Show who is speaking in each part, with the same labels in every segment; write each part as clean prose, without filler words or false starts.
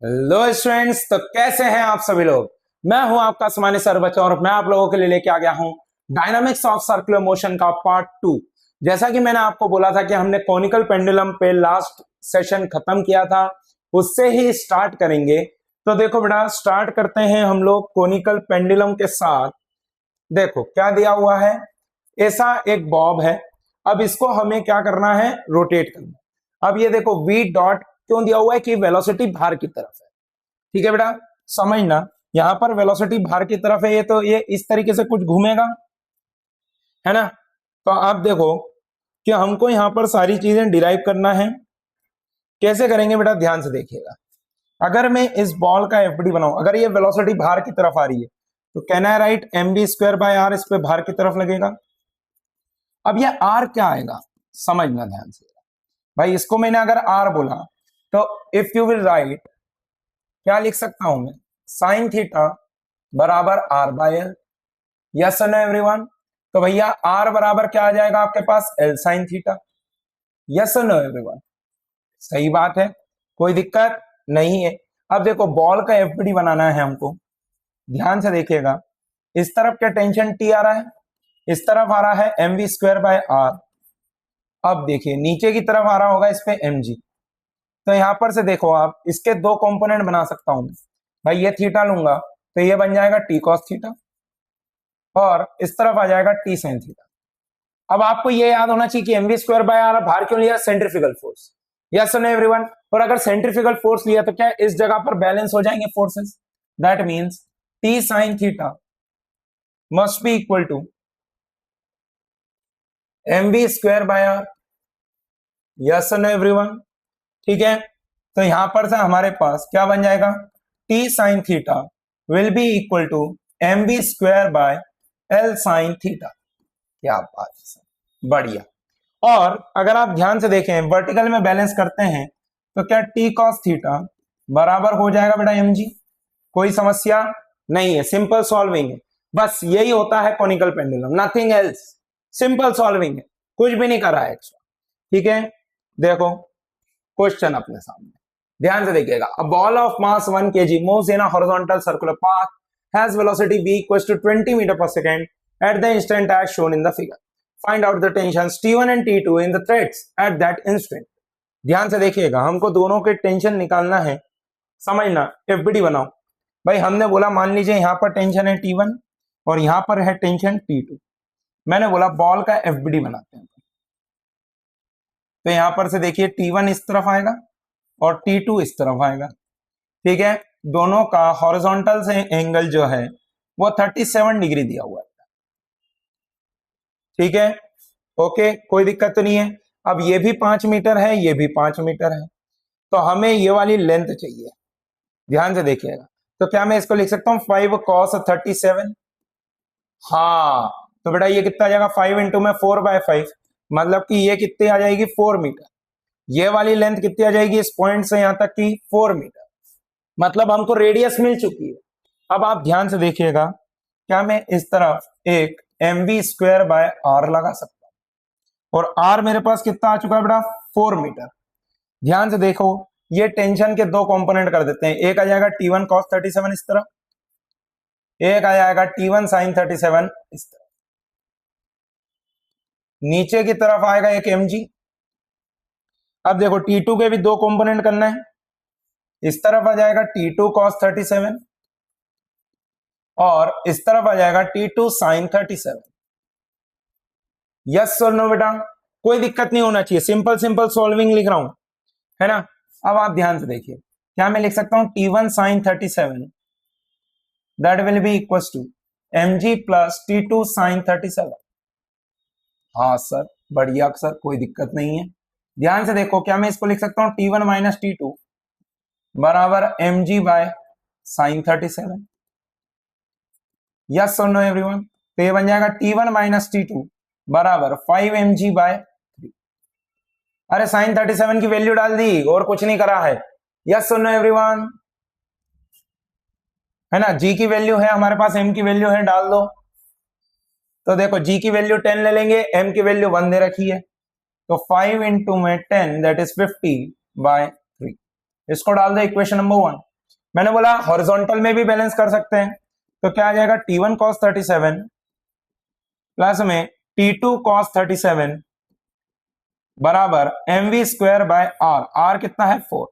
Speaker 1: Hello students, तो कैसे हैं आप सभी लोग। मैं हूं आपका सामान्य सर बच्चा और मैं आप लोगों के लिए लेके आ गया हूं डायनामिक्स ऑफ सर्कुलर मोशन का पार्ट 2। जैसा कि मैंने आपको बोला था कि हमने कॉनिकल पेंडुलम पे लास्ट सेशन खत्म किया था, उससे ही स्टार्ट करेंगे। तो देखो बेटा, स्टार्ट करते हैं हम लोग कॉनिकल पेंडुलम के साथ। देखो क्या दिया हुआ है, ऐसा एक बॉब है। अब इसको हमें क्या करना है, रोटेट करना। अब ये देखो v डॉट क्यों दिया हुआ है कि वेलोसिटी बाहर की तरफ है। ठीक है बेटा, समझना, यहां पर वेलोसिटी बाहर की तरफ है, ये तो ये इस तरीके से कुछ घूमेगा, है ना। तो आप देखो कि हमको यहां पर सारी चीजें डिराइव करना है। कैसे करेंगे बेटा, ध्यान से देखिएगा। अगर मैं इस बॉल का एफडी बनाऊं, अगर ये वेलोसिटी बाहर की तरफ आ रही है तो can I right mv² / r, इस पे बाहर की तरफ लगेगा। अब ये r क्या आएगा, समझना ध्यान से भाई। इसको मैंने अगर r बोला तो इफ यू विल राइट, क्या लिख सकता हूं मैं, साइन थीटा बराबर r/l। Yes no everyone. तो भैया r बराबर क्या आ जाएगा आपके पास, l sine theta. Yes no everyone, सही बात है, कोई दिक्कत नहीं है। अब देखो बॉल का एफडी बनाना है हमको, ध्यान से देखिएगा। इस तरफ क्या टेंशन T आ रहा है, इस तरफ आ रहा है mv²/r। अब देखिए नीचे की तरफ आ रहा होगा इस पे mg। तो यहां पर से देखो आप, इसके दो कंपोनेंट बना सकता हूं भाई। ये थीटा लूंगा तो ये बन जाएगा t cos थीटा, और इस तरफ आ जाएगा t sin थीटा। अब आपको ये याद होना चाहिए कि mv²/r बाहर क्यों लिया, centrifugal force. Yes no everyone. और अगर सेंट्रीफ्यूगल फोर्स लिया तो क्या इस जगह पर बैलेंस हो जाएंगे forces. That means t sin theta must be equal to mv²/r। Yes no everyone, ठीक है। तो यहां पर से हमारे पास क्या बन जाएगा, t sin theta will be equal to mv²/l sin theta. क्या बात है सर, बढ़िया। और अगर आप ध्यान से देखें, वर्टिकल में बैलेंस करते हैं तो क्या t cos थीटा बराबर हो जाएगा बेटा mg। कोई समस्या नहीं है, सिंपल सॉल्विंग है। बस यही होता है conical pendulum, nothing else. Simple solving है, कुछ भी नहीं करा है एक्स्ट्रा। ठीक है, देखो क्वेश्चन अपने सामने, ध्यान से देखिएगा। A ball of mass 1 kg moves in a horizontal circular path has velocity v equals to 20 metre per second at the instant as shown in the figure. Find out the tensions T1 and T2 in the threads at that instant. ध्यान से देखिएगा, हमको दोनों के tension निकालना है। समझना, FBD बनाओ भाई। हमने बोला मान लीजिए यहां पर टेंशन है T1 और यहां पर है टेंशन T2। मैंने बोला बॉल का एफबीडी बनाते हैं। तो यहां पर से देखिए T1 इस तरफ आएगा और T2 इस तरफ आएगा। ठीक है, दोनों का हॉरिजॉन्टल से एंगल जो है वो 37 डिग्री दिया हुआ है। ठीक है, ओके, कोई दिक्कत तो नहीं है। अब ये भी 5 मीटर है, ये भी 5 मीटर है, तो हमें ये वाली लेंथ चाहिए। ध्यान से देखिएगा, तो क्या मैं इसको लिख सकता हूं 5 cos 37। हाँ, तो बेटा ये कितना आ जाएगा, 5 इंटू में 4/5, मतलब कि ये कितनी आ जाएगी, 4 मीटर। ये वाली लेंथ कितनी आ जाएगी इस पॉइंट से यहां तक की, 4 मीटर। मतलब हमको रेडियस मिल चुकी है। अब आप ध्यान से देखिएगा, क्या मैं इस तरफ एक mv²/r लगा सकता हूं, और r मेरे पास कितना आ चुका है बेटा, 4 मीटर। ध्यान से देखो, ये टेंशन के दो कंपोनेंट कर देते हैं। एक आ जाएगा T1 cos 37 इस तरफ, एक आ जाएगा T1 sin 37 इस तरफ। नीचे की तरफ आएगा एक mg। अब देखो T2 के भी दो कंपोनेंट करना है। इस तरफ आ जाएगा T2 cos 37 और इस तरफ आ जाएगा T2 sin 37। यस और नो बेटा, कोई दिक्कत नहीं होना चाहिए, सिंपल सिंपल सॉल्विंग लिख रहा हूं, है ना। अब आप ध्यान से देखिए, क्या मैं लिख सकता हूं T1 sin 37 that will be equals to mg plus T2 sin 37। हाँ सर, बढ़िया सर, कोई दिक्कत नहीं है। ध्यान से देखो, क्या मैं इसको लिख सकता हूं T1 माइनस T2 बराबर mg/sin 37। यस और नो एवरीवन। तो ये बन जाएगा T1 माइनस T2 बराबर 5mg/3। अरे sin 37 की वैल्यू डाल दी और कुछ नहीं करा है। यस और नो एवरीवन, है ना। g की वैल्यू है हमारे पास, m की वैल्यू है, डाल दो। तो देखो g की वैल्यू 10 ले लेंगे, m की वैल्यू 1 दे रखी है, तो 5 इंटू में 10 दैट इज 50/3। इसको डाल दो इक्वेशन नंबर 1। मैंने बोला हॉरिजॉन्टल में भी बैलेंस कर सकते हैं, तो क्या आ जाएगा T1 cos 37 प्लस में T2 cos 37 बराबर mv square by R. R कितना है 4।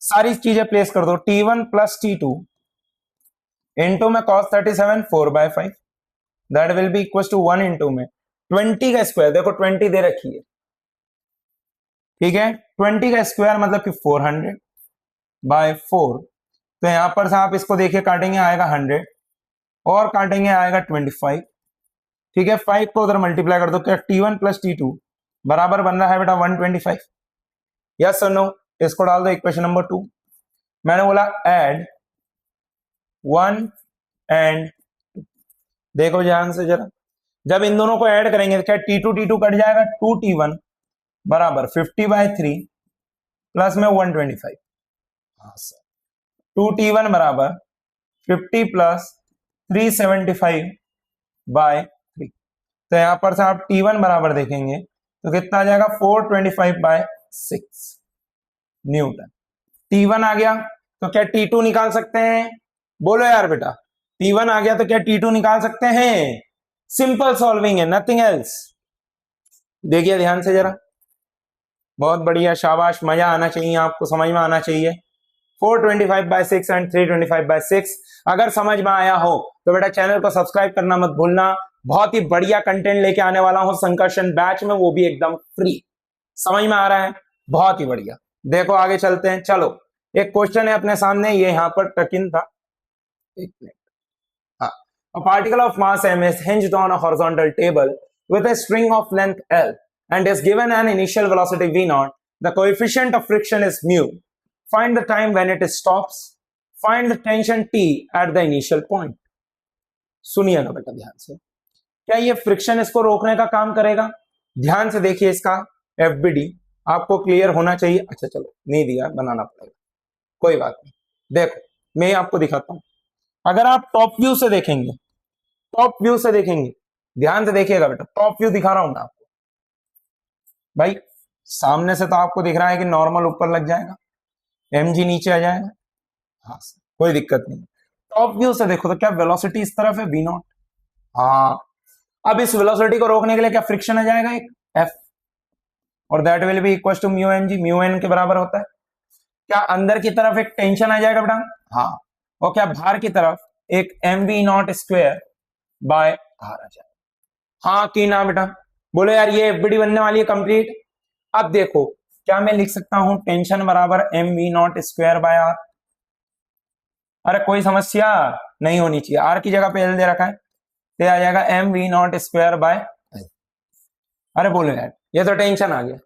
Speaker 1: सारी चीजें प्लेस कर दो, T1 प्लस T2 इंटू में cos 37 4/5 that will be equal to 1 into में 20 का स्क्वायर, देखो 20 दे रखी है, ठीक है, 20 का स्क्वायर मतलब कि 400/4। तो यहां पर से आप इसको देखिए काटेंगे आएगा 100 और काटेंगे आएगा 25, ठीक है। 5 को उधर मल्टीप्लाई कर दो, क्या T1 प्लस T2 बराबर बन रहा है बेटा 125। यस और नो, इसको डाल दो इक्वेशन नंबर 2। मैंने बोला ऐड 1 एंड, देखो ध्यान से जरा, जब इन दोनों को ऐड करेंगे तो क्या T2 कट जाएगा, 2T1 बराबर 50/3 प्लस में 125। हाँ सर, 2T1 बराबर 50 प्लस 375/3। तो यहां पर से आप T1 बराबर देखेंगे तो कितना आ जाएगा 425/6 न्यूटन। T1 आ गया तो क्या T2 निकाल सकते हैं, बोलो यार बेटा। T1 आ गया तो क्या T2 निकाल सकते हैं, सिंपल सॉल्विंग है, नथिंग एल्स। देखिए ध्यान से जरा, बहुत बढ़िया, शाबाश, मजा आना चाहिए आपको, समझ में आना चाहिए। 425/6 एंड 325/6 अगर समझ में आया हो तो बेटा चैनल को सब्सक्राइब करना मत भूलना। बहुत ही बढ़िया कंटेंट लेके आने वाला हूं संकर्षण बैच में, वो भी एकदम फ्री। समझ में आ रहा है, बहुत ही बढ़िया। देखो आगे चलते हैं, चलो एक क्वेश्चन है अपने सामने, ये यहां पर टकिन था, एक मिनट। हाँ, a particle of mass m is hinged on a horizontal table with a string of length L and is given an initial velocity v0. The coefficient of friction is mu. Find the time when it stops. Find the tension T at the initial point. सुनिएगा बेटा ध्यान से, क्या ये friction इसको रोकने का काम करेगा? ध्यान से देखिए, इसका FBD आपको क्लियर होना चाहिए। अच्छा चलो, नहीं दिया, बनाना पड़ेगा, कोई बात नहीं। देखो मैं आपको दिखाता हूं, अगर आप टॉप व्यू से देखेंगे, टॉप व्यू से देखेंगे, ध्यान से देखिएगा बेटा, टॉप व्यू दिखा रहा हूं मैं आपको भाई। सामने से तो आपको दिख रहा है कि नॉर्मल ऊपर लग जाएगा, mg नीचे आ जाएगा, हाँ कोई दिक्कत नहीं। टॉप व्यू से देखो तो क्या वेलोसिटी इस तरफ है v0, हाँ। अब इस वेलोसिटी को रोकने के लिए क्या फ्रिक्शन आ जाएगा एक F, और that will be equal to mu mg, mu n के बराबर होता है। क्या अंदर की तरफ एक टेंशन आ जाएगा बेटा, हाँ। और क्या बाहर की तरफ एक mv0 स्क्वायर बाय आर आ जाएगा, हाँ कि ना बेटा, बोलो यार ये FBD बनने वाली है कंप्लीट। अब देखो क्या मैं लिख सकता हूं, टेंशन बराबर mv0 स्क्वायर बाय आर। अरे कोई समस्या नहीं होनी चाहिए, आर की जगह पे एल दे रखा है, तो आ जाएगा mv0 स्क्वायर बाय। अरे बोलो यार, ये तो टेंशन आ गया।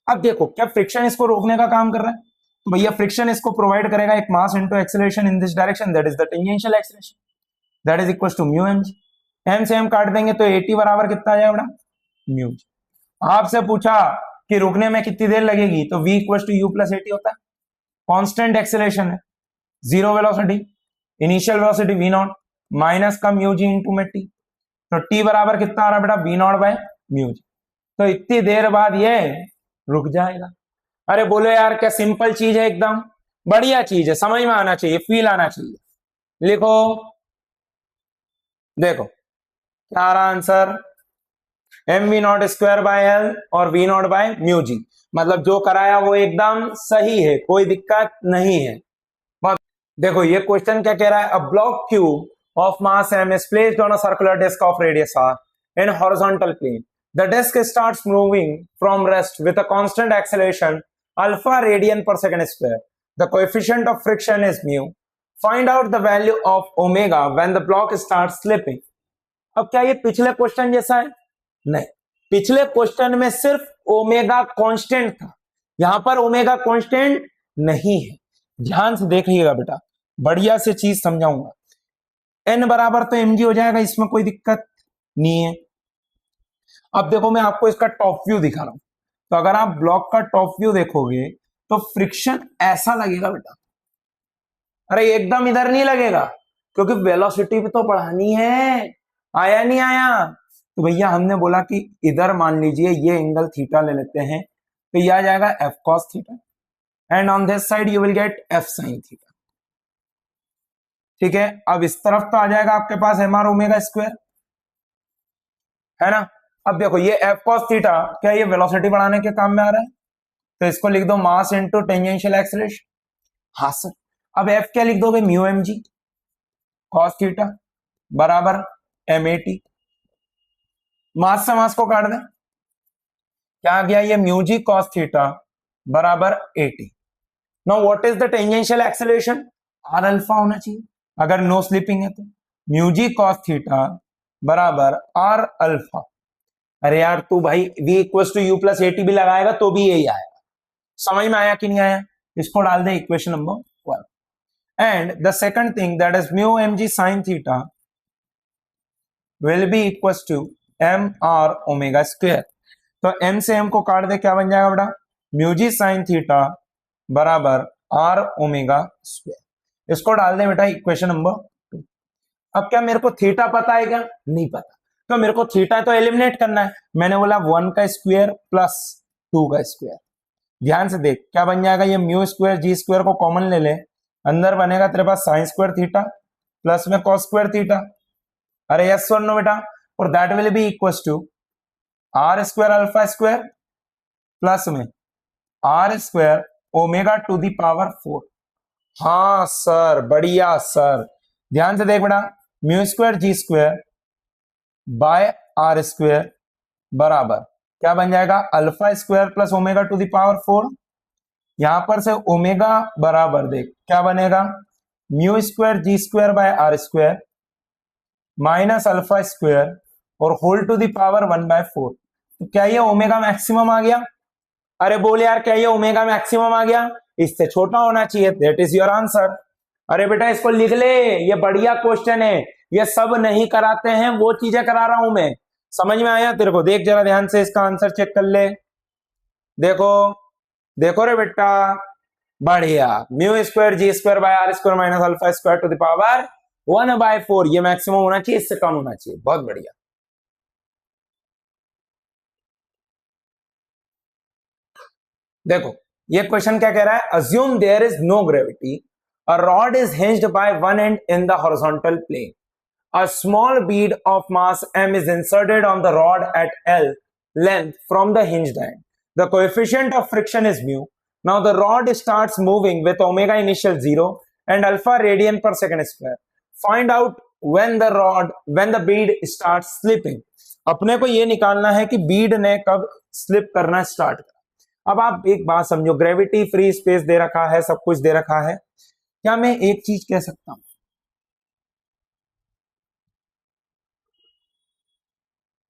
Speaker 1: अब देखो क्या फ्रिक्शन इसको रोकने का काम कर रहा है, तो भैया फ्रिक्शन इसको प्रोवाइड करेगा एक mass into acceleration in this direction, that is the tangential acceleration, that is equal to mu mg। m से m काट देंगे तो 80 बराबर कितना आ जाएगा बेटा, म्यू। आपसे पूछा कि रुकने में कितनी देर लगेगी, तो v equal to u plus 80 होता है। कांस्टेंट एक्सेलरेशन है, zero velocity, initial velocity v0 minus का म्यू जी इंटू में t, तो t बराबर कितना आ रहा है बेटा, v0/म्यू जी। तो इतनी देर बाद ये रुक जाएगा। अरे बोलो यार, क्या सिंपल चीज है, एकदम बढ़िया चीज है, समझ में आना चाहिए, फील आना चाहिए। लिखो, देखो क्या आ रहा answer, mv0 square by L और v0/म्यू जी, मतलब जो कराया वो एकदम सही है, कोई दिक्कत नहीं है। देखो ये क्वेश्चन क्या कह रहा है, a block cube of mass m is placed on a circular disk of radius r in horizontal plane. The disk starts moving from rest with a constant acceleration alpha radian per second square. The coefficient of friction is mu. Find out the value of omega when the block starts slipping. अब क्या ये पिछले question जैसा है? नहीं, पिछले question में सिर्फ ओमेगा कांस्टेंट था, यहां पर ओमेगा कांस्टेंट नहीं है। ध्यान से देखिएगा बेटा, बढ़िया से चीज समझाऊंगा। n बराबर तो mg हो जाएगा, इसमें कोई दिक्कत नहीं है। अब देखो मैं आपको इसका टॉप व्यू दिखा रहा हूं, तो अगर आप ब्लॉक का टॉप व्यू देखोगे तो फ्रिक्शन ऐसा लगेगा बेटा, अरे एकदम इधर नहीं लगेगा, क्योंकि वेलोसिटी भी तो बढ़ानी है, आया नहीं आया। तो भैया हमने बोला कि इधर मान लीजिए ये एंगल थीटा ले लेते हैं, तो यह आ जाएगा f cos theta, and on this side you will gate F sine theta. ठीक है, अब इस तरफ तो आ जाएगा आपके पास एम आर ओमेगा स्क्वायर, है ना। अब देखो ये एफ कॉस थीटा क्या ये वेलोसिटी बढ़ाने के काम में आ रहा है, तो इसको लिख दो मास इनटू टेंजेंशियल एक्सीलरेशन। हाँ सर, अब एफ क्या लिख दोगे, mu M G cos theta बराबर एम ए टी, मास से मास को काट दें, क्या आ गया ये म्यू जी कॉस थीटा बराबर A T. Now what is the tangential acceleration, R alpha होना चाहिए अगर नो स्लिपिंग है तो, म्यू जी कॉस थीटा बराबर आर अल्फा। अरे यार तू भाई v equals to U plus A T भी लगाएगा तो भी यही आएगा, समझ में आया कि नहीं आया, इसको डाल दे equation number 1। And the second thing that is mu M G sign theta will be equals to M R omega square. तो m से m को काट दे, क्या बन जाएगा बेटा, म्यू जी साइन थीटा बराबर आर ओमेगा स्क्वायर। इसको डाल दे बेटा इक्वेशन नंबर 2। अब क्या मेरे को थीटा पता है क्या, नहीं पता, तो मेरे को थीटा तो एलिमिनेट करना है, मैंने बोला 1 का स्क्वायर प्लस 2 का स्क्वायर। ध्यान से देख क्या बन जाएगा, ये म्यू स्क्वायर जी स्क्वायर को कॉमन ले ले, अंदर बनेगा तेरे पास साइन स्क्वायर थीटा प्लस में कॉस स्क्वायर थीटा। अरे यस और नो बेटा, और that will be equals to r square alpha square plus में r square omega to the power 4। हाँ सर, बढ़िया सर, ध्यान से देख बेटा, mu square ji square by are square बराबर क्या बन जाएगा, alpha square plus omega to the power 4। यहां पर से ओमेगा बराबर देख क्या बनेगा, mu square ji square by are square minus alpha square और होल टू द पावर 1/4। तो क्या ये ओमेगा मैक्सिमम आ गया, अरे बोल यार क्या ये ओमेगा मैक्सिमम आ गया, इससे छोटा होना चाहिए, दैट इज योर आंसर। अरे बेटा इसको लिख ले, ये बढ़िया क्वेश्चन है, ये सब नहीं कराते हैं वो चीजें करा रहा हूं मैं, समझ में आया तेरे को, देख जरा ध्यान से इसका आंसर चेक कर ले, देखो देखो रे बेटा, बढ़िया, mu square ji square by are square minus alpha square to the power 1/4, ये मैक्सिमम होना चाहिए, इससे कम होना चाहिए, बहुत बढ़िया। देखो ये क्वेश्चन क्या कह रहा है, assume there is no gravity, a rod is hinged by one end in the horizontal plane, a small bead of mass m is inserted on the rod at L length from the hinged end. The coefficient of friction is mu. Now the rod starts moving with omega initial 0 and alpha radian per second square. Find out when the bead starts slipping. अपने को ये निकालना है कि बीड ने कब slip करना start करा। अब आप एक बात समझो, ग्रेविटी फ्री स्पेस दे रखा है, सब कुछ दे रखा है, क्या मैं एक चीज कह सकता हूं,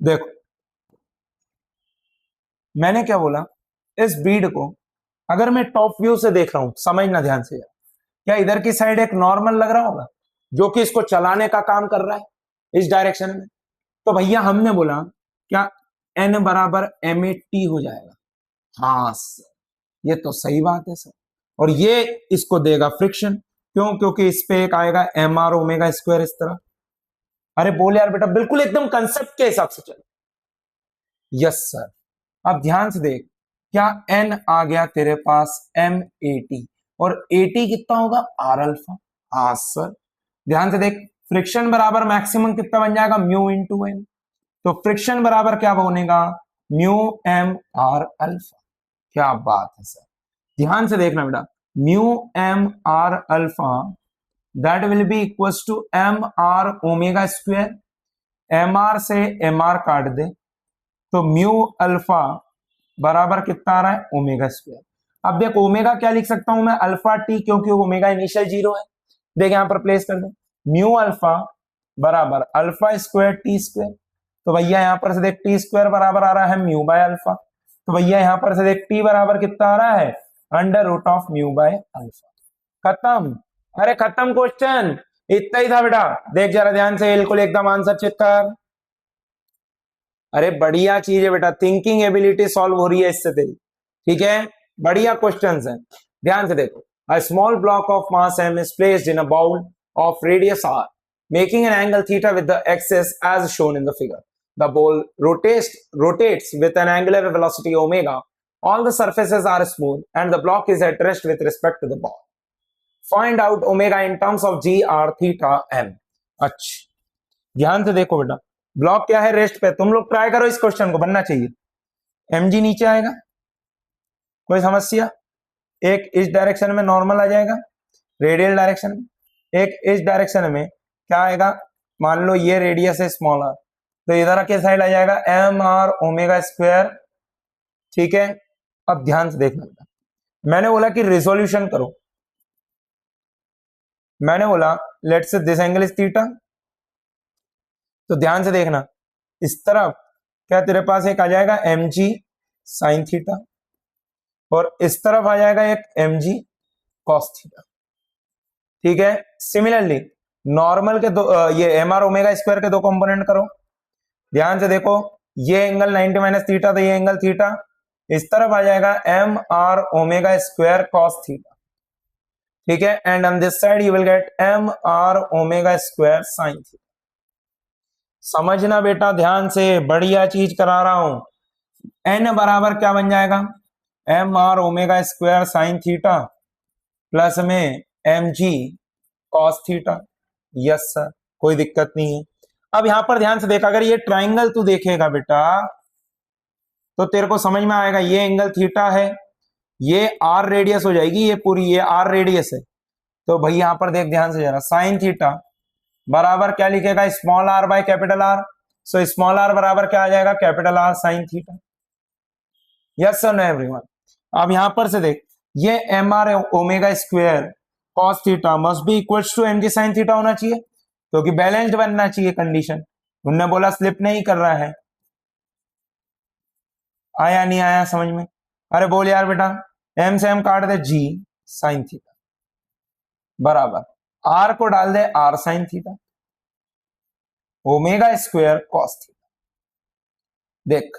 Speaker 1: देखो मैंने क्या बोला, इस बीड को अगर मैं टॉप व्यू से देख रहा हूं, समझना ध्यान से यार, क्या इधर की साइड एक नॉर्मल लग रहा होगा जो कि इसको चलाने का काम कर रहा है इस डायरेक्शन में, तो भैया हमने बोला क्या एन बराबर एम ए टी हो जाएगा। हाँ सर, ये तो सही बात है सर, और ये इसको देगा फ्रिक्शन, क्यों, क्योंकि इस पे एक आएगा एम आर ओमेगा स्क्वायर इस तरह। अरे बोल यार बेटा, बिल्कुल एकदम कंसेप्ट के हिसाब से चलो। यस सर, अब ध्यान से देख, क्या एन आ गया तेरे पास एम ए टी, और ए टी कितना होगा, आर अल्फा। हाँ सर, ध्यान से देख, फ्रिक्शन बराबर मैक्सिमम कितना बन जाएगा, म्यू इंटू एन, तो फ्रिक्शन बराबर क्या बनेगा, म्यू एम आर अल्फा। क्या बात है सर, ध्यान से देखना बेटा, mu M R alpha that will be equals to M R omega square, M R से एम आर काट दे तो म्यू अल्फा बराबर कितना आ रहा है, ओमेगा स्क्वायर। अब देख ओमेगा क्या लिख सकता हूं मैं, अल्फा टी, क्योंकि ओमेगा इनिशियल 0 है, देख यहां पर प्लेस कर दे, म्यू अल्फा बराबर अल्फा स्क्वायर टी स्क्वायर, तो भैया यहां पर से देख टी स्क्वायर बराबर आ रहा है म्यू बाय अल्फा, तो भैया यहां पर से देख टी बराबर कितना आ रहा है, under root of mu by alpha. खत्म, अरे खत्म क्वेश्चन, इतना ही था बेटा, देख जरा ध्यान से, बिल्कुल एकदम आंसर चेक कर। अरे बढ़िया चीज है बेटा, थिंकिंग एबिलिटी सॉल्व हो रही है इससे तेरी, ठीक है, बढ़िया क्वेश्चंस हैं, ध्यान से देखो। A small block of mass m is placed in a bowl of radius r, making an angle theta with the axis as shown in the figure. The ball rotates with an angular velocity omega All the surfaces are smooth and the block is at rest with respect to the ball. Find out omega in terms of g, r, theta, m. अच्छा, ध्यान से देखो बेटा, block क्या है, rest पे। तुम लोग ट्राई करो इस क्वेश्चन को, बनना चाहिए। mg नीचे आएगा, कोई समस्या? एक इस डायरेक्शन में नॉर्मल आ जाएगा, रेडियल डायरेक्शन में। एक इस डायरेक्शन में क्या आएगा, मान लो ये रेडियस है स्मॉल आर, तो इधर के साइड आ जाएगा एम आर ओमेगा स्क्वायर। ठीक है, अब ध्यान से देखना बेटा, मैंने बोला कि रिजोल्यूशन करो। मैंने बोला let's say this angle is theta, तो ध्यान से देखना, इस तरफ क्या तेरे पास एक आ जाएगा एम जी साइन थीटा, और इस तरफ आ जाएगा एक एम जी कॉस थीटा। ठीक है, सिमिलरली नॉर्मल के दो ये एम आर ओमेगा स्क्वायर के दो कंपोनेंट करो। ध्यान से देखो, ये एंगल 90 माइनस थीटा, तो ये एंगल थीटा, इस तरफ आ जाएगा M R omega square cos theta. ठीक है, and on this side you will get M are omega square sign theta. समझना बेटा ध्यान से, बढ़िया चीज करा रहा हूं। एन बराबर क्या बन जाएगा, M R omega square sign theta plus में M G cos theta. Yes sir, कोई दिक्कत नहीं है। अब यहां पर ध्यान से देख, अगर ये ट्राइंगल तू देखेगा बेटा तो तेरे को समझ में आएगा, ये एंगल थीटा है, ये आर रेडियस हो जाएगी, ये पूरी ये आर रेडियस है। तो भाई यहां पर देख ध्यान से जरा, साइन थीटा बराबर क्या लिखेगा, small r by capital R. So small r बराबर क्या आ जाएगा, capital R sign theta. Yes sir no everyone. अब यहां पर से देख, ये M are omega square cos theta must be equal to M ji sign theta होना चाहिए, क्योंकि बैलेंस्ड बनना चाहिए कंडीशन। उनने बोला स्लिप नहीं कर रहा है। आया नहीं आया समझ में? अरे बोल यार बेटा, एम से एम काट दे, जी साइन थीटा बराबर आर को डाल दे R sign theta omega square cos theta. देख,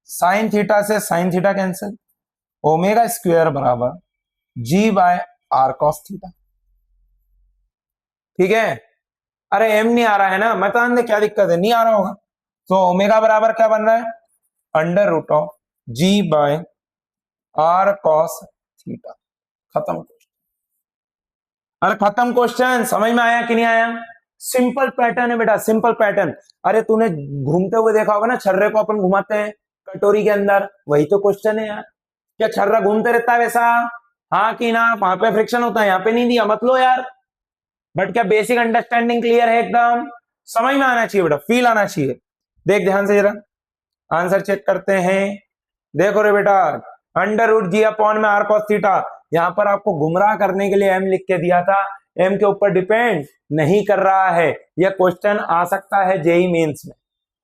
Speaker 1: साइन थीटा से sine theta cancel, omega square बराबर G by R cos theta. ठीक है, अरे एम नहीं आ रहा है ना, मैं दे क्या दिक्कत है, नहीं आ रहा होगा। तो ओमेगा बराबर क्या बन रहा है, under root of G by R cos theta. खत्म क्वेश्चन। अरे खत्म क्वेश्चन, समझ में आया कि नहीं आया? सिंपल पैटर्न है बेटा, सिंपल पैटर्न। अरे तूने घूमते हुए देखा होगा ना, छर्रे को अपन घुमाते हैं कटोरी के अंदर, वही तो क्वेश्चन है यार। क्या छर्रा घूमते रहता है वैसा? हाँ कि ना? वहां पे फ्रिक्शन होता है, यहाँ पे नहीं दिया, मत लो यार। बट क्या बेसिक अंडरस्टैंडिंग क्लियर है एकदम? समझ में आना चाहिए बेटा, फील आना चाहिए। देख ध्यान से जरा, आंसर चेक करते हैं। देखो रे बेटा, अंडर रूट जी अपॉन में आर कॉस थीटा, यहां पर आपको गुमराह करने के लिए एम लिख के दिया था, एम के ऊपर डिपेंड नहीं कर रहा है। यह क्वेश्चन आ सकता है जेई मेंस में।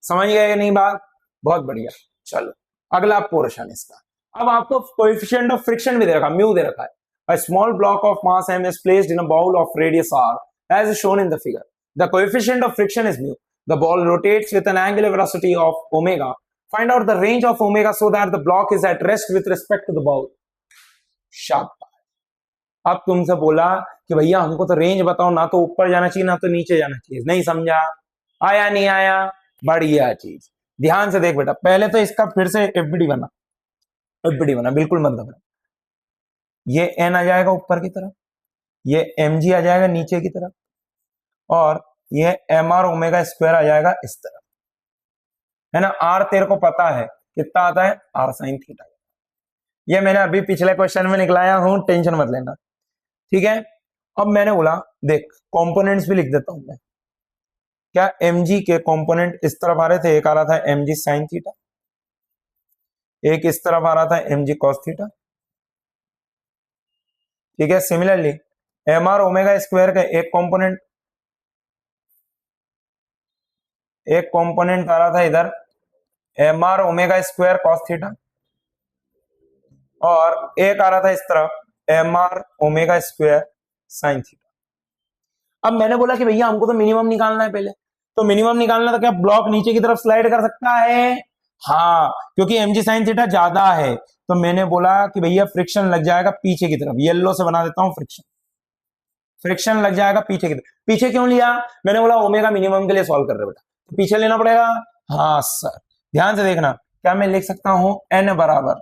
Speaker 1: समझ गए नहीं बात? बहुत बढ़िया। चलो अगला पोर्शन इसका। अब आपको कोएफिशिएंट ऑफ फ्रिक्शन भी दे रखा, म्यू दे रखा है। A small block of mass m is placed in a bowl of radius r as shown in the figure. The coefficient of friction is mu. The ball rotates with an angular velocity of omega. Find out the range of omega so that the block is at rest with respect to the ball. शाबाश। अब तुमसे बोला कि भैया हमको तो range बताओ, ना तो ऊपर जाना चाहिए ना तो नीचे जाना चाहिए। नहीं समझा? आया नहीं आया? बढ़िया चीज। ध्यान से देख बेटा, पहले तो इसका फिर से एफबीडी बना, एफबीडी बना, बिल्कुल मत घबरा। ये एन आ जाएगा ऊपर की तरफ, ये एम जी आ जाएगा नीचे की तरफ, और ये एम आर ओमेगा स्क्वायर आ जाएगा इस तरफ, है ना। आर तेरे को पता है कितना आता है, आर साइन थीटा। ये मैंने अभी पिछले क्वेश्चन में निकलाया हूं, टेंशन मत लेना। ठीक है, अब मैंने बोला देख, कंपोनेंट्स भी लिख देता हूं मैं। क्या एम जी के कंपोनेंट इस तरफ आ रहे थे, एक आ रहा था एम जी साइन थीटा, एक इस तरफ आ रहा था एम जी कॉस थीटा। ठीक है, similarly M are omega square का एक कंपोनेंट आ रहा था इधर M are omega square cos theta, और एक आ रहा था इस तरफ M are omega square sign theta. अब मैंने बोला कि भैया हमको तो मिनिमम निकालना है पहले, तो मिनिमम निकालना तो क्या ब्लॉक नीचे की तरफ स्लाइड कर सकता है? हाँ, क्योंकि एम जी साइन थीटा ज्यादा है, तो मैंने बोला कि भैया फ्रिक्शन लग जाएगा पीछे की तरफ। येलो से बना देता हूं, फ्रिक्शन लग जाएगा पीछे की तरफ। पीछे क्यों लिया? मैंने बोला ओमेगा मिनिमम के लिए सॉल्व कर रहे बेटा, तो पीछे लेना पड़ेगा। हाँ सर, ध्यान से देखना, क्या मैं लिख सकता हूं एन बराबर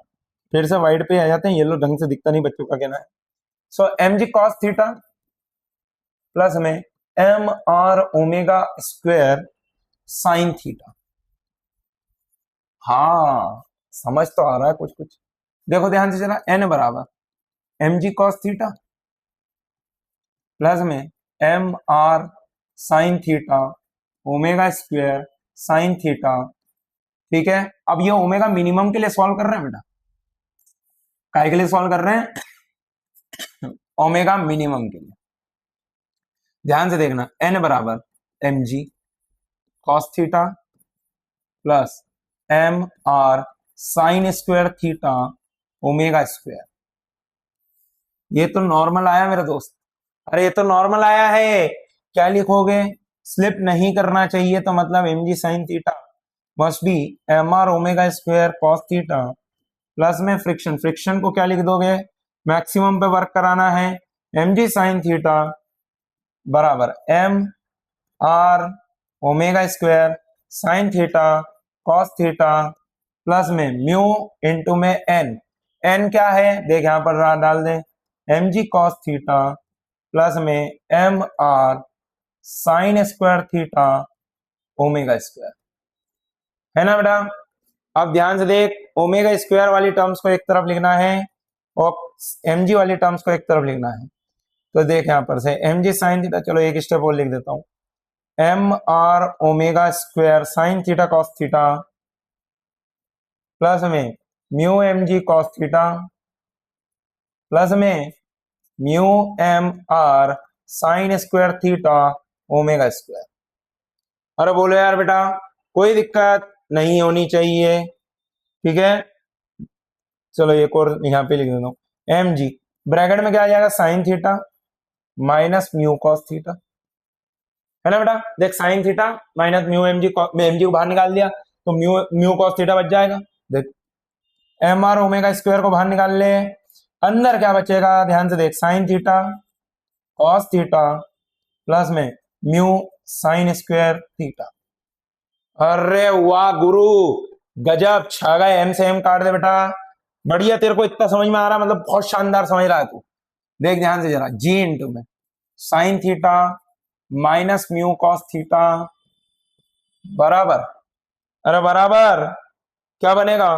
Speaker 1: फिर से व्हाइट पे आ जाते हैं, येलो ढंग से दिखता नहीं, बच्चों का कहना है। सो एम जी कॉस थीटा प्लस में m are omega square sign theta. हाँ समझ तो आ रहा है कुछ कुछ। देखो ध्यान से चला, एन बराबर M G cos theta plus में m are sign theta omega square sign theta. ठीक है, अब ये ओमेगा मिनिमम के लिए सॉल्व कर रहे हैं बेटा। काय के लिए सॉल्व कर रहे हैं? ओमेगा मिनिमम के लिए। ध्यान से देखना, एन बराबर M G cos theta plus M are sine square theta omega square. ये तो नॉर्मल आया मेरे दोस्त, अरे ये तो नॉर्मल आया है। क्या लिखोगे? स्लिप नहीं करना चाहिए, तो मतलब m ji sign theta must be m are omega square cos theta plus में फ्रिक्शन। फ्रिक्शन को क्या लिख दोगे? मैक्सिमम पे वर्क कराना है, एम जी साइन थीटा बराबर M R omega square sign theta cos theta plus में म्यू इंटू में एन। एन क्या है देख, यहां पर डाल दें, एम जी कॉस थीटा प्लस में m are sine square theta omega square. है ना बेटा? अब ध्यान से देख, ओमेगा स्क्वायर वाली टर्म्स को एक तरफ लिखना है और एम जी वाली टर्म्स को एक तरफ लिखना है। तो देख यहां पर से एम जी साइन थीटा, चलो एक स्टेप और लिख देता हूं, m are omega square sign theta cos theta plus में mu M G cos theta plus में mu M R sine square theta omega square. अरे बोलो यार बेटा, कोई दिक्कत नहीं होनी चाहिए। ठीक है, चलो एक और यहाँ पे लिख देता हूँ, एम जी ब्रैकेट में क्या आ जाएगा, sine theta minus mu cos theta. है ना बेटा? देख sine theta minus mu M G को बाहर निकाल दिया तो म्यू कॉस थीटा बच जाएगा। देख एम आर ओमेगा स्क्वायर को बाहर निकाल ले, अंदर क्या बचेगा? ध्यान से देख, sine theta cos theta plus में म्यू साइन स्क्वायर थीटा। अरे वाह गुरु, गजब, छा गए, एम से एम काट दे बेटा। बढ़िया, तेरे को इतना समझ में आ रहा, मतलब बहुत शानदार समझ रहा है तू। देख ध्यान से जरा, जी इंटू में sin theta minus mu cos theta बराबर, अरे बराबर क्या बनेगा?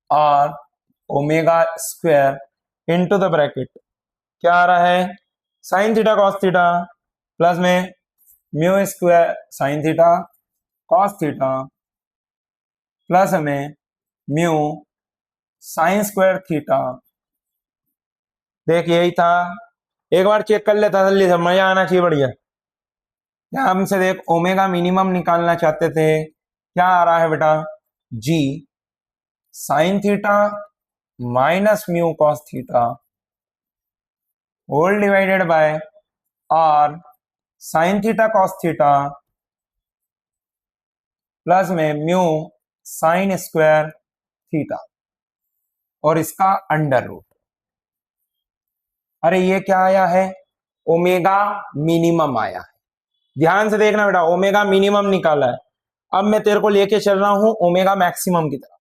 Speaker 1: और omega square into the bracket क्या आ रहा है, sin theta cos theta plus में mu square sign theta cos theta plus में म्यू साइन स्क्वायर थीटा। देख यही था, एक बार चेक कर लेता जल्दी से, मजा आना चाहिए बढ़िया। क्या हमसे देख ओमेगा मिनिमम निकालना चाहते थे, क्या आ रहा है बेटा, G sign theta minus mu cos theta whole divided by R sign theta cos theta plus में म्यू साइन स्क्वायर थीटा और इसका अंडर रूट। अरे ये क्या आया है, ओमेगा मिनिमम आया है। ध्यान से देखना बेटा, ओमेगा मिनिमम निकाला है, अब मैं तेरे को लेके चल रहा हूं ओमेगा मैक्सिमम की तरफ।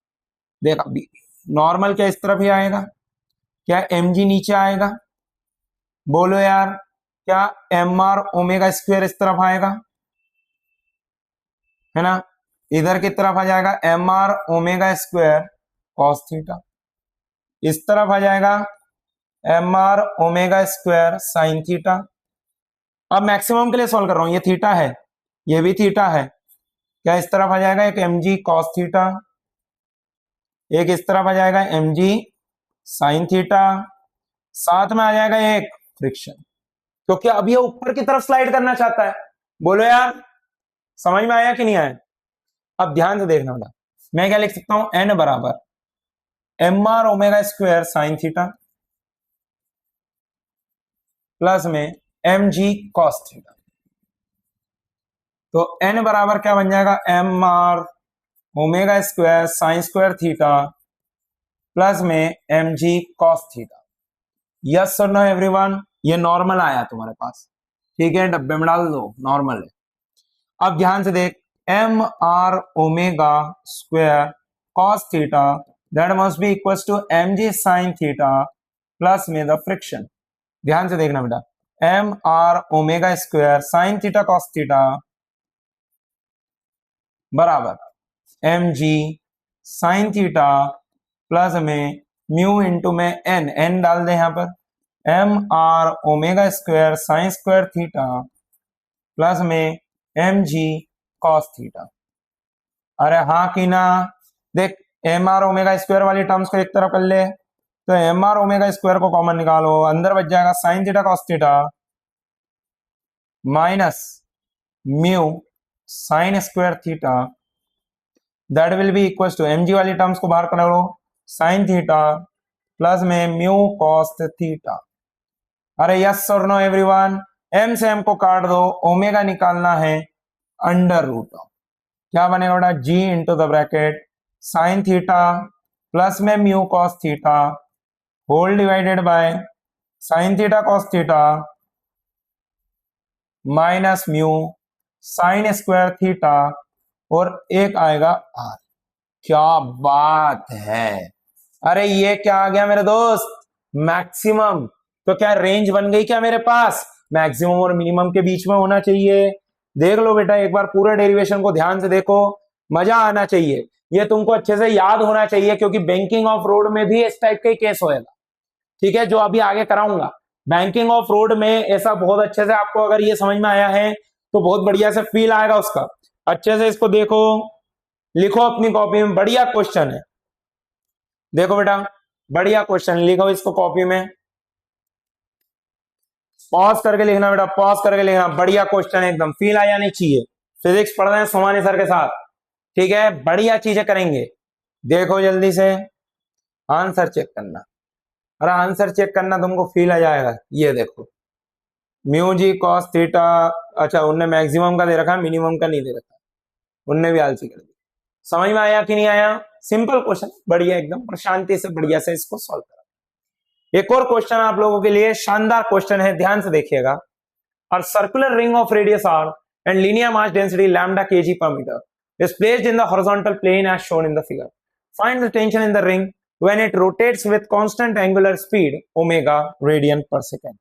Speaker 1: देख अभी नॉर्मल क्या इस तरफ ही आएगा, क्या एम जी नीचे आएगा, बोलो यार, क्या एम आर ओमेगा स्क्वायर इस तरफ आएगा, है ना, इधर की तरफ आ जाएगा M R omega square cos theta, इस तरफ आ जाएगा M R omega square sign theta. अब मैक्सिमम के लिए सॉल्व कर रहा हूं, ये थीटा है, ये भी थीटा है, क्या इस तरफ आ जाएगा एक एम जी कॉस थीटा, एक इस तरफ आ जाएगा एम जी साइन थीटा, साथ में आ जाएगा एक फ्रिक्शन, क्योंकि अब ये ऊपर की तरफ स्लाइड करना चाहता है। बोलो यार, समझ में आया कि नहीं आया? अब ध्यान से देखना बेटा, मैं क्या लिख सकता हूं, एन बराबर M R omega square sign theta plus में एम जी कॉस थीटा। तो एन बराबर क्या बन जाएगा, M R omega square sin square theta plus में M G cos theta. Yes और नो एवरीवन? ये नॉर्मल आया तुम्हारे पास, ठीक है, डब्बे में डाल दो, नॉर्मल है। अब ध्यान से देख, M are omega square cos theta that must be equals to mg sin theta plus में द फ्रिक्शन। ध्यान से देखना बेटा, M are omega square sign theta cos theta बराबर M G sign theta plus में म्यू इंटू में N डाल दे यहां पर, M are omega square sin square theta plus में एम जी कॉस थीटा। अरे हाँ कि ना, देख एम आर ओमेगा स्क्वायर वाली टर्म्स को एक तरफ कर ले, तो एम आर ओमेगा स्क्वायर को कॉमन निकालो, अंदर बच जाएगा sine theta cos theta minus mu sign square theta that will be equal to M G वाली टर्म्स को बाहर कर लो, साइन थीटा प्लस में म्यू कॉस थीटा। अरे यस और नो एवरीवन, एम से एम को काट दो, ओमेगा निकालना है अंडर रूट ऑफ, क्या बनेगा बेटा, G into the bracket sin theta plus में mu cos theta whole divided by sin theta cos theta minus mu sign square theta और एक आएगा आर। क्या बात है, अरे ये क्या आ गया मेरे दोस्त, मैक्सिमम। तो क्या रेंज बन गई क्या मेरे पास, मैक्सिमम और मिनिमम के बीच में होना चाहिए। देख लो बेटा एक बार पूरे डेरिवेशन को ध्यान से देखो, मजा आना चाहिए, ये तुमको अच्छे से याद होना चाहिए, क्योंकि बैंकिंग ऑफ रोड में भी इस टाइप का केस होएगा, ठीक है, जो अभी आगे कराऊंगा। बैंकिंग ऑफ रोड में ऐसा बहुत अच्छे से आपको अगर ये समझ में आया है तो बहुत बढ़िया से फील आएगा उसका। अच्छे से इसको देखो, लिखो अपनी कॉपी में, बढ़िया क्वेश्चन है, देखो बेटा बढ़िया क्वेश्चन, लिखो इसको कॉपी में, पॉज करके लिखना बेटा, पॉज करके लिखना, बढ़िया क्वेश्चन है एकदम, फील आ जानी चाहिए। फिजिक्स पढ़ रहे हैं सोमानी सर के साथ, ठीक है, बढ़िया चीजें करेंगे। देखो जल्दी से आंसर चेक करना, अरे आंसर चेक करना, तुमको फील आ जाएगा। ये देखो म्यू जी कॉस थीटा, अच्छा उनने मैक्सिमम का दे रखा है, मिनिमम का नहीं दे रखा, उनने भी आलसी कर दिया। समझ में आया कि नहीं आया, सिंपल क्वेश्चन, बढ़िया एकदम, और शांति से बढ़िया से इसको सॉल्व करा। एक और क्वेश्चन आप लोगों के लिए शानदार क्वेश्चन है, ध्यान से देखिएगा। और circular ring of radius R and linear mass density lambda kg per meter is placed in the horizontal plane as shown in the figure. Find the tension in the ring when it rotates with constant angular speed omega radian per second.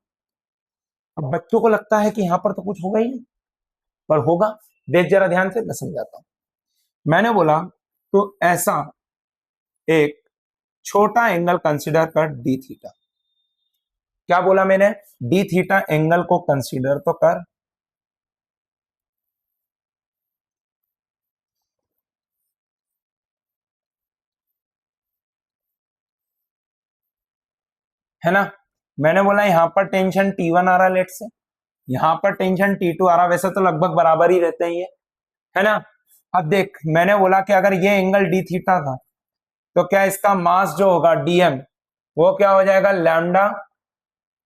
Speaker 1: अब बच्चों को लगता है कि यहां पर तो कुछ होगा ही नहीं, पर होगा, देख जरा ध्यान से, मैं समझाता हूं। मैंने बोला तो ऐसा एक छोटा एंगल कंसीडर कर डी थीटा, क्या बोला मैंने, डी थीटा एंगल को कंसीडर तो कर, है ना। मैंने बोला यहां पर टेंशन T1 आ रहा है लेट से, यहां पर टेंशन T2 आ रहा, वैसे तो लगभग बराबर ही रहते हैं ये, है ना। अब देख मैंने बोला कि अगर ये एंगल डी थीटा था तो क्या इसका मास जो होगा डीएम वो क्या हो जाएगा, लैम्डा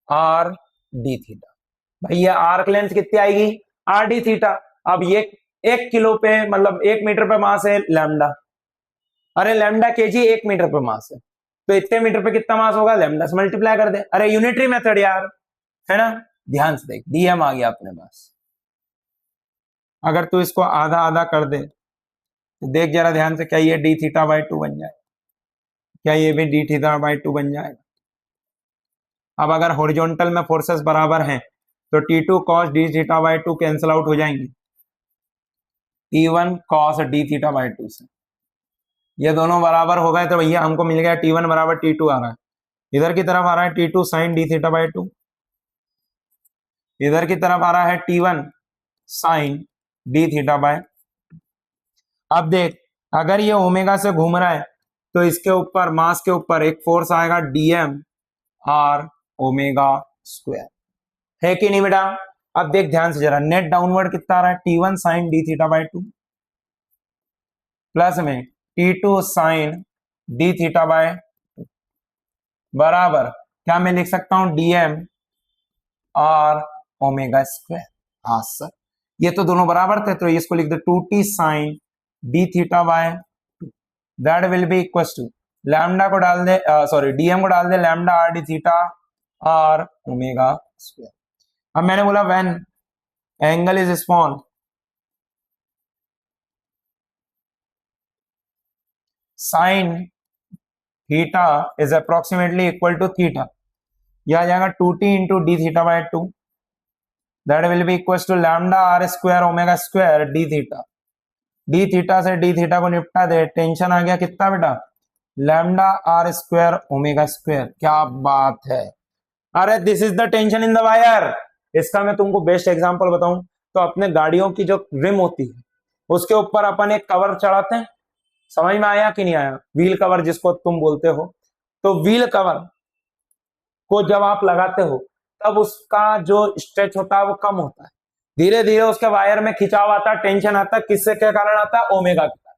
Speaker 1: आर डी थीटा। भाई ये आर्क लेंथ कितनी आएगी, आर डी थीटा। अब ये 1 किलो पे मतलब 1 मीटर पे मास है लैम्डा, अरे लैम्डा केजी 1 मीटर पे मास है, तो इतने मीटर पे कितना मास होगा, लैम्डा से मल्टीप्लाई कर दे, अरे यूनिटरी मेथड यार, है ना। ध्यान से देख डीएम आ गया अपने पास, अगर तू इसको आधा आधा कर दे तो देख जरा ध्यान से, क्या ये डी थीटा बाई 2 बन जाए, क्या ये भी डी थीटा बाई 2 बन जाएगा। अब अगर हॉरिजॉन्टल में फोर्सेस बराबर हैं तो T2 cos D theta by 2 cancel out हो जाएंगे T1 cos D theta by 2 से, ये दोनों बराबर हो गए तो भैया हमको मिल गया T1 बराबर T2 आ रहा है, इधर की तरफ आ रहा है T2 sign D theta by 2, इधर की तरफ आ रहा है T1 sine D theta bye. अब देख अगर ये ओमेगा से घूम रहा है तो इसके ऊपर मास के ऊपर एक फोर्स आएगा डीएम आर ओमेगा स्क्वायर, है कि नहीं बेटा। अब देख ध्यान से जरा, नेट डाउनवर्ड कितना आ रहा है, T1 sine D theta by 2 plus में T2 sign D theta by 2 बराबर क्या मैं लिख सकता हूं, डीएम आर ओमेगा स्क्वायर। हाँ सर, ये तो दोनों बराबर थे तो इसको लिख दे 2t sin D theta by 2 that will be equal to lambda को डाल दे, सॉरी डीएम को डाल दे lambda R D theta R omega square. अब मैंने बोला when angle is small, sin theta is approximately equal to theta, यह आ जाएगा 2t into D theta by 2, that will be equal to lambda R square omega square D theta. D theta से D theta को निपटा दे, tension आ गया कितना बेटा, lambda R square omega square. क्या बात है, अरे this is the tension in the wire. इसका मैं तुमको बेस्ट एग्जांपल बताऊं तो अपने गाड़ियों की जो रिम होती है उसके ऊपर अपन एक कवर चढ़ाते हैं, समझ में आया कि नहीं आया, व्हील कवर जिसको तुम बोलते हो। तो व्हील कवर को जब आप लगाते हो तब उसका जो स्ट्रेच होता है वो कम होता है, धीरे धीरे उसके वायर में खिंचाव आता है, टेंशन आता है, किससे के कारण आता है, ओमेगा के कारण।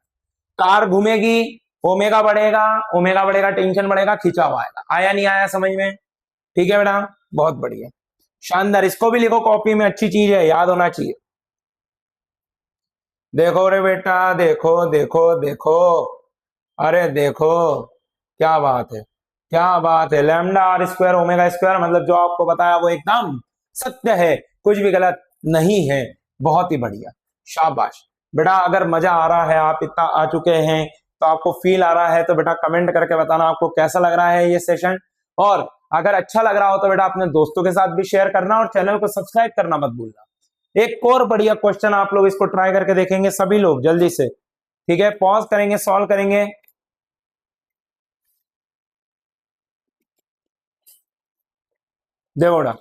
Speaker 1: कार घूमेगी, ओमेगा बढ़ेगा, ओमेगा बढ़ेगा, टेंशन बढ़ेगा, खिंचाव आएगा। आया नहीं आया समझ में, ठीक है बेटा, बहुत बढ़िया, शानदार। इसको भी लिखो कॉपी में, अच्छी चीज है, याद होना चाहिए। देखो रे बेटा, देखो देखो देखो, अरे देखो क्या बात है, क्या बात है। Lambda R square omega square मतलब जो आपको बताया वो एकदम सत्य है, कुछ भी गलत नहीं है। बहुत ही बढ़िया, शाबाश बेटा। अगर मजा आ रहा है, आप इतना आ चुके हैं तो आपको फील आ रहा है तो बेटा कमेंट करके बताना आपको कैसा लग रहा है ये सेशन। और अगर अच्छा लग रहा हो तो बेटा अपने दोस्तों के साथ भी शेयर करना और चैनल को सब्सक्राइब करना मत भूलना। एक और बढ़िया क्वेश्चन आप लोग इसको ट्राई करके देखेंगे सभी लोग जल्दी से, ठीक है, पॉज करेंगे, सॉल्व करेंगे। देखो बेटा,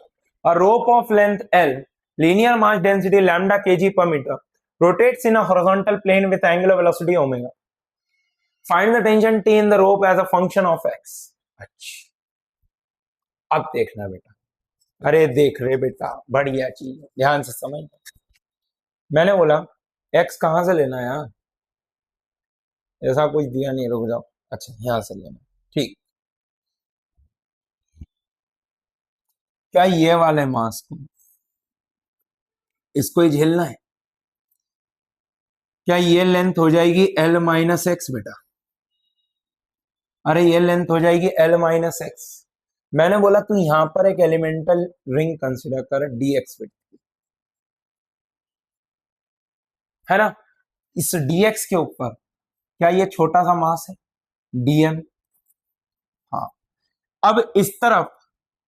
Speaker 1: a rope of length L, linear mass density lambda kg per meter, rotates in a horizontal plane with angular velocity omega. Find the tension T in the rope as a function of x. अच्छा, अब देखना बेटा, अरे देख रहे बेटा, बढ़िया चीज है, ध्यान से समझ। मैंने बोला x कहां से लेना है यार, ऐसा कुछ दिया नहीं, रुक जाओ, अच्छा यहां से लेना, ठीक। क्या ये वाले मास को इसको ही झेलना है, क्या ये लेंथ हो जाएगी L माइनस एक्स बेटा, अरे ये लेंथ हो जाएगी L माइनस एक्स। मैंने बोला तू यहां पर एक एलिमेंटल रिंग कंसिडर कर dx बेटा, है ना। इस dx के ऊपर क्या ये छोटा सा मास है dm, हाँ। अब इस तरफ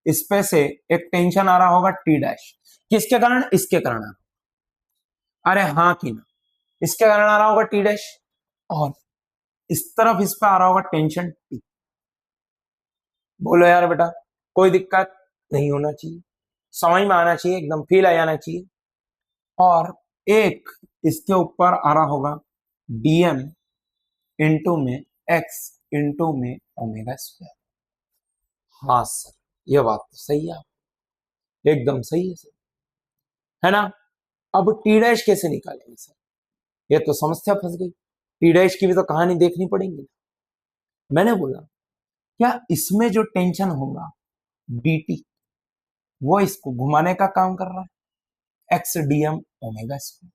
Speaker 1: इस पे से एक टेंशन आ रहा होगा t डैश, किसके कारण, इसके कारण आ रहा, अरे हाँ कि ना, इसके कारण आ रहा होगा t डैश, और इस तरफ इस पे आ रहा होगा टेंशन t। बोलो यार बेटा, कोई दिक्कत नहीं होना चाहिए, समझ में आना चाहिए, एकदम फील आ जाना चाहिए। और एक इसके ऊपर आ रहा होगा dm इंटू में x इंटू में ओमेगा स्क्वायर। हाँ सर, ये बात तो सही है, एकदम सही है सर, है ना। अब टी डैश कैसे निकालेंगे सर, ये तो समस्या फंस गई, टी डैश की भी तो कहानी देखनी पड़ेगी। मैंने बोला क्या इसमें जो टेंशन होगा dt, वो इसको घुमाने का काम कर रहा है, x dm ओमेगा स्क्वायर।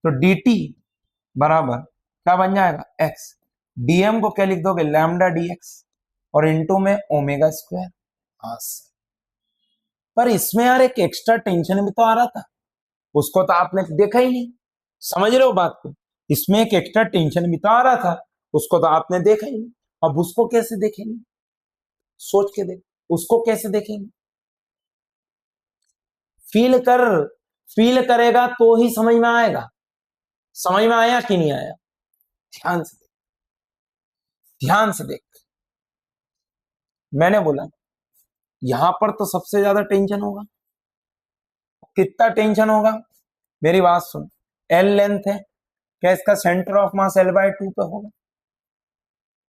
Speaker 1: तो dt बराबर क्या बन जाएगा, x, dm को क्या लिख दोगे, लैम्डा dx, और इनटू में ओमेगा स्क्वायर। हाँ पर इसमें यार एक एक्स्ट्रा टेंशन भी तो आ रहा था, उसको तो आपने देखा ही नहीं, समझ रहे हो बात को, इसमें एक एक्स्ट्रा टेंशन भी तो आ रहा था, उसको तो आपने देखा ही नहीं। अब उसको कैसे देखेंगे, सोच के देख, उसको कैसे देखेंगे, फील कर, फील करेगा तो ही समझ में आएगा। समझ में आया कि नहीं आया, ध्यान से देख, ध्यान से देख। मैंने बोला यहां पर तो सबसे ज्यादा टेंशन होगा, कितना टेंशन होगा, मेरी बात सुन, एल लेंथ है, क्या इसका सेंटर ऑफ मास L/2 पे होगा,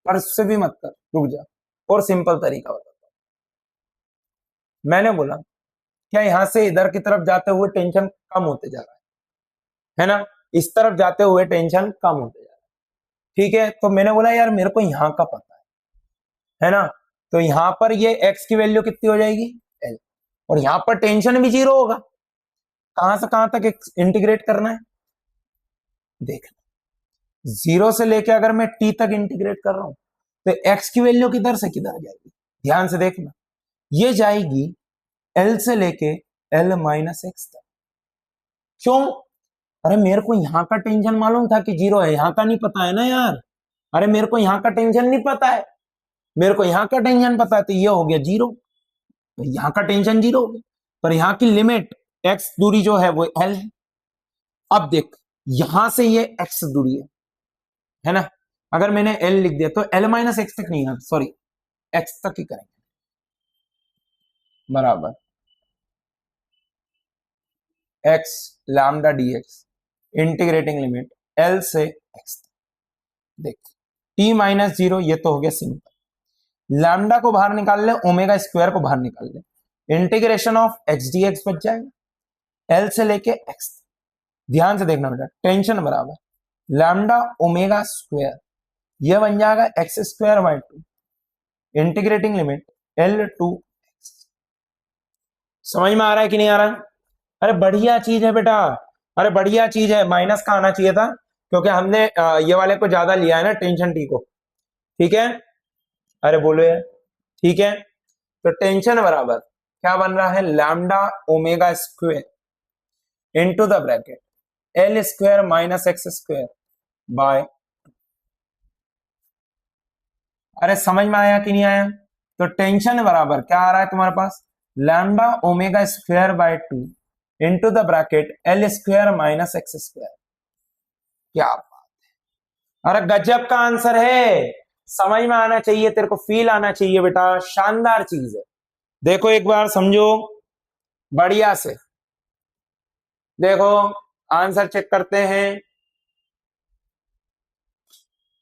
Speaker 1: पर उससे भी मत कर, रुक जा, और सिंपल तरीका बताता हूं। मैंने बोला क्या यहां से इधर की तरफ जाते हुए टेंशन कम होते जा रहा है ना, इस तरफ जाते हुए टेंशन कम होते जा रहा है, ठीक है। तो मैंने बोला यार मेरे को यहां का पता है ना, तो यहां पर ये x की वैल्यू कितनी हो जाएगी L, और यहां पर टेंशन भी 0 होगा। कहां से कहां तक इंटीग्रेट करना है, देख, 0 से लेके अगर मैं t तक इंटीग्रेट कर रहा हूं तो x की वैल्यू किधर से किधर जाएगी, ध्यान से देखना, ये जाएगी L से लेके L माइनस एक्स तक। क्यों, अरे मेरे को यहां का टेंशन मालूम था कि 0 है, यहां का नहीं पता है ना यार, अरे मेरे को यहाँ का टेंशन नहीं पता है, मेरे को यहाँ का टेंशन पता है, तो ये हो गया 0, तो यहाँ का टेंशन 0 हो गया, पर यहाँ की लिमिट x दूरी जो है वो l है। अब देख यहां से ये x दूरी है ना, अगर मैंने l लिख दिया तो l माइनस एक्स तक नहीं है, सॉरी x तक ही करेंगे, बराबर x lambda dx integrating limit l से x। देख t माइनस 0 ये तो हो गया सिंपल, लैम्डा को बाहर निकाल ले, ओमेगा स्क्वायर को बाहर निकाल ले, इंटीग्रेशन ऑफ x dx बच जाएगा l से लेके x। ध्यान से देखना बेटा, टेंशन बराबर लैम्डा ओमेगा स्क्वायर, यह बन जाएगा X square by 2, integrating limit l to x। समझ में आ रहा है कि नहीं आ रहा है? अरे बढ़िया चीज है बेटा, अरे बढ़िया चीज है, माइनस का आना चाहिए था क्योंकि हमने ये वाले को ज्यादा लिया है ना, टेंशन टी को, ठीक है? अरे बोलो यार, ठीक है? तो टेंशन बराबर क्या बन रहा है, lambda omega square into the bracket L square minus X square bye. अरे समझ में आया कि नहीं आया? तो टेंशन बराबर क्या आ रहा है तुम्हारे पास, lambda omega square by 2 into the bracket L square minus X square. क्या बात है, अरे गजब का आंसर है, समझ में आना चाहिए तेरे को, फील आना चाहिए बेटा, शानदार चीज है। देखो एक बार समझो बढ़िया से, देखो आंसर चेक करते हैं,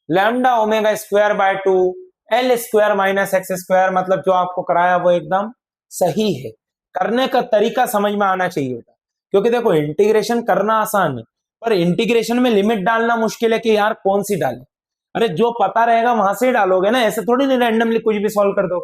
Speaker 1: lambda omega square by 2 L square minus X square, मतलब जो आपको कराया वो एकदम सही है, करने का तरीका समझ में आना चाहिए बेटा, क्योंकि देखो इंटीग्रेशन करना आसान है पर इंटीग्रेशन में लिमिट डालना मुश्किल है कि यार कौन सी डाले। अरे जो पता रहेगा वहां से ही डालोगे ना, ऐसे थोड़ी नहीं रैंडमली कुछ भी सॉल्व कर दो।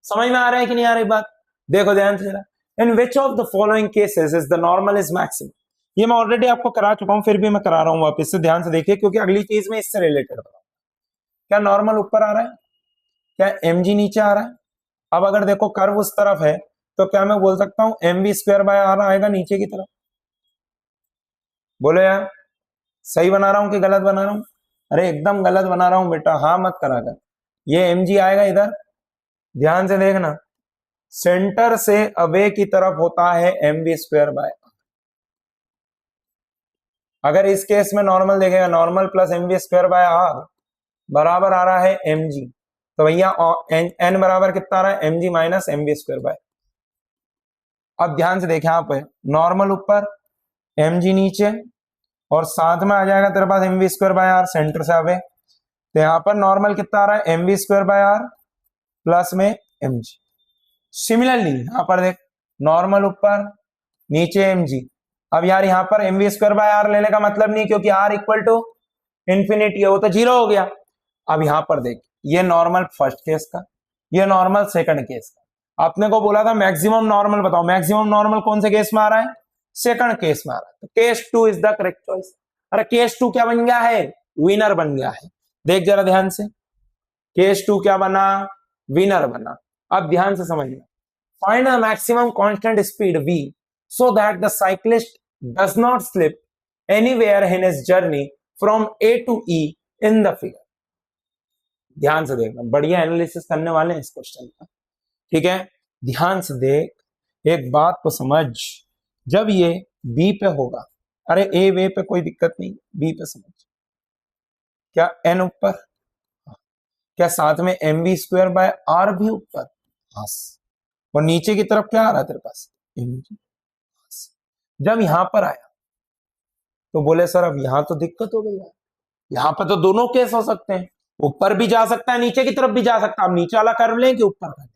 Speaker 1: समझ में आ रहा है कि नहीं आ रही बात? देखो ध्यान से, in which of the following cases is the normal is maximum. ये मैं ऑलरेडी आपको करा चुका हूं, फिर भी मैं करा रहा हूं वापस से, ध्यान से देखिए क्योंकि अगली चीज में इससे रिलेटेड। क्या नॉर्मल ऊपर आ रहा है, क्या एम जी नीचे आ रहा है? अब अगर देखो कर्व उस तरफ है तो क्या मैं बोल सकता हूं M V square by R आएगा नीचे की तरफ? बोलो यार, सही बना रहा हूं कि गलत बना रहा हूं? अरे एकदम गलत बना रहा हूं बेटा, हाँ मत करा कर, ये एम जी आएगा इधर, ध्यान से देखना, सेंटर से अवे की तरफ होता है एम वी स्क्वायर बाय। अगर इस केस में नॉर्मल देखेगा, normal plus M V square by R बराबर आ रहा है एम जी, तो भैया एन बराबर कितना आ रहा है, M G minus M V square by. अब ध्यान से देखें, यहाँ पे नॉर्मल ऊपर एम जी नीचे और साथ में आ जाएगा तेरे पास M V square by R centre से अवे, तो यहाँ पर नॉर्मल कितना आ रहा है, M V square by R plus में एम जी। सिमिलरली यहाँ पर देख, नॉर्मल ऊपर नीचे एम जी, अब यार यहाँ पर M V square by R लेने का मतलब नहीं क्योंकि आर इक्वल टू इंफिनिटी है, वो तो 0 हो गया। अब यहां पर देख, ये नॉर्मल फर्स्ट केस का, ये नॉर्मल सेकंड केस का, आपने को बोला था मैक्सिमम नॉर्मल बताओ, मैक्सिमम नॉर्मल कौन से केस में आ रहा है, सेकंड केस में आ रहा है, तो case 2 is the correct choice. अरे केस 2 क्या बन गया है, विनर बन गया है। देख जरा ध्यान से, केस 2 क्या बना, विनर बना। अब ध्यान से समझना, find the maximum constant speed v so that the cyclist does not slip anywhere in his journey from A to E in the figure। ध्यान से देखना, बढ़िया एनालिसिस करने वाले हैं इस क्वेश्चन का, ठीक है? ध्यान से देख, एक बात को समझ, जब ये बी पे होगा, अरे ए वे पे कोई दिक्कत नहीं, बी पे समझ, क्या एन ऊपर, क्या साथ में M V square by R भी ऊपर, हाँ, और नीचे की तरफ क्या आ रहा है तेरे पास, एम जी। जब यहां पर आया तो बोले सर अब यहां तो दिक्कत हो गई है, यहां पर तो दोनों केस हो सकते हैं, ऊपर भी जा सकता है नीचे की तरफ भी जा सकता है, अब नीचे वाला कर लें कि ऊपर कर लें?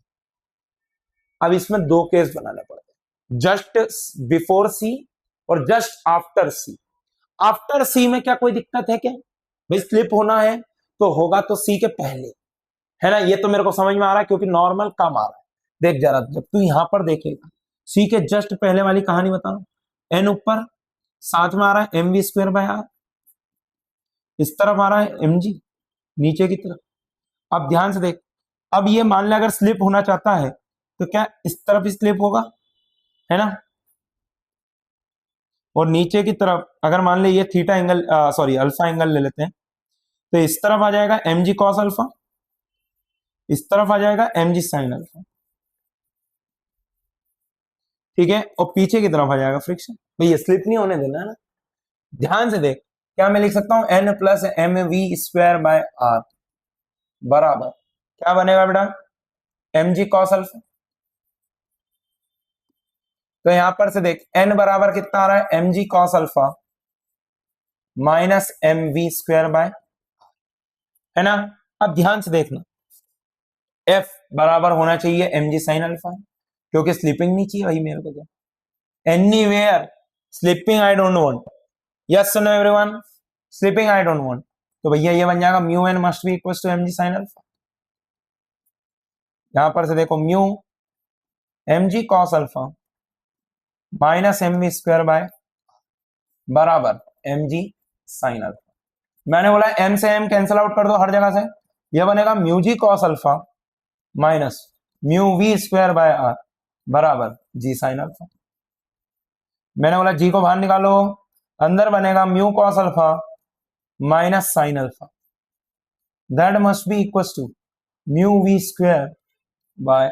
Speaker 1: अब इसमें 2 केस बनाने पड़ते हैं, जस्ट बिफोर सी और just after C. After C में क्या कोई दिक्कत है क्या भाई, स्लिप होना है तो होगा तो सी के पहले, है ना? ये तो मेरे को समझ में आ रहा है क्योंकि नॉर्मल कम आ रहा है। देख जरा, जब तू यहां पर देखेगा, सी के जस्ट पहले वाली कहानी बता रहा हूं, एन ऊपर, साथ में आ रहा है M V square by R, इस तरफ आ रहा है एम जी नीचे की तरफ। अब ध्यान से देख, अब ये मान ले अगर स्लिप होना चाहता है तो क्या इस तरफ स्लिप होगा, है ना? और नीचे की तरफ अगर मान ले ये theta angle, sorry alpha angle ले लेते हैं, तो इस तरफ आ जाएगा mg cos अल्फा, इस तरफ आ जाएगा mg sin अल्फा, ठीक है, और पीछे की तरफ आ जाएगा फ्रिक्शन। भैया स्लिप नहीं होने देना है ना, ध्यान से देख, क्या मैं लिख सकता हूं n plus M V square by R बराबर क्या बनेगा बेटा, mg cos अल्फा। तो यहां पर से देख n बराबर कितना आ रहा है, mg cos alpha minus M V square by, है ना। अब ध्यान से देखना, f बराबर होना चाहिए mg sin अल्फा, क्योंकि स्लीपिंग नहीं चाहिए भाई मेरे को, तो anywhere sleeping I don't want, yes no everyone, sleeping I don't want, तो भैया ये बन जाएगा mu N must be equal to mg sin alpha. यहां पर से देखो mu mg cos alpha minus M V square by बराबर mg sin अल्फा। मैंने बोला m से m कैंसिल आउट कर दो हर जगह से, यह बनेगा mu G cos alpha minus mu V square by R बराबर जी sin अल्फा। मैंने बोला जी को बाहर निकालो, अंदर बनेगा mu cos alpha minus sin alpha, that must be equal to mu V square by,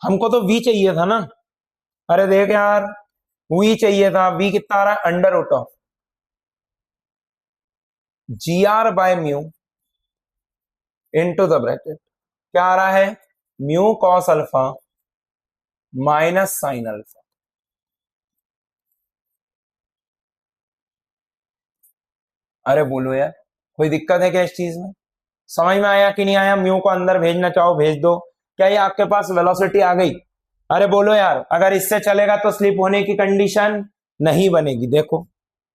Speaker 1: हमको तो v चाहिए था ना, अरे देख यार v चाहिए था, v कितना आ रहा है under root of G R by mu into the bracket, क्या आ रहा है mu cos alpha minus sin alpha. अरे बोलो यार कोई दिक्कत है क्या इस चीज में, समझ में आया कि नहीं आया, म्यू को अंदर भेजना चाहो भेज दो, क्या ये आपके पास वेलोसिटी आ गई, अरे बोलो यार, अगर इससे चलेगा तो स्लिप होने की कंडीशन नहीं बनेगी, देखो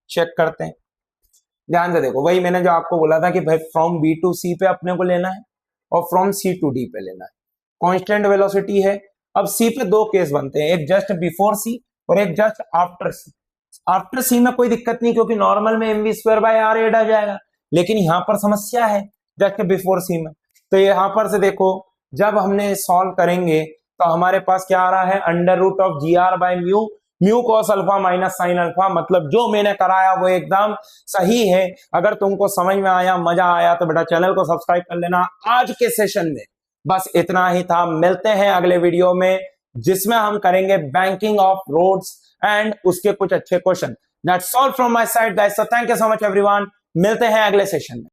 Speaker 1: चेक करते हैं, ध्यान से देखो, वही मैंने जो आपको बोला था कि भाई फ्रॉम बी टू सी पे अपने को लेना है और फ्रॉम सी टू डी पे लेना है, कांस्टेंट वेलोसिटी है। अब सी पे दो केस बनते हैं, एक जस्ट बिफोर सी और एक just after C. After C में कोई दिक्कत नहीं, क्योंकि नॉर्मल में M V square by R add आ जाएगा, लेकिन यहां पर समस्या है जस्ट बिफोर सी में। तो यहां पर से देखो, जब हमने सॉल्व करेंगे तो हमारे पास क्या आ रहा है under root of G R by mu, mu cos alpha minus sine alpha, मतलब जो मैंने कराया वो एकदम सही है। अगर तुमको समझ में आया, मजा आया तो बेटा चैनल को सब्सक्राइब कर लेना। आज के सेशन में बस इतना ही था, मिलते हैं अगले वीडियो में जिसमें हम करेंगे बैंकिंग ऑफ रोड्स एंड उसके कुछ अच्छे question. That's all from my side guys, so thank you so much everyone, मिलते हैं अगले सेशन में।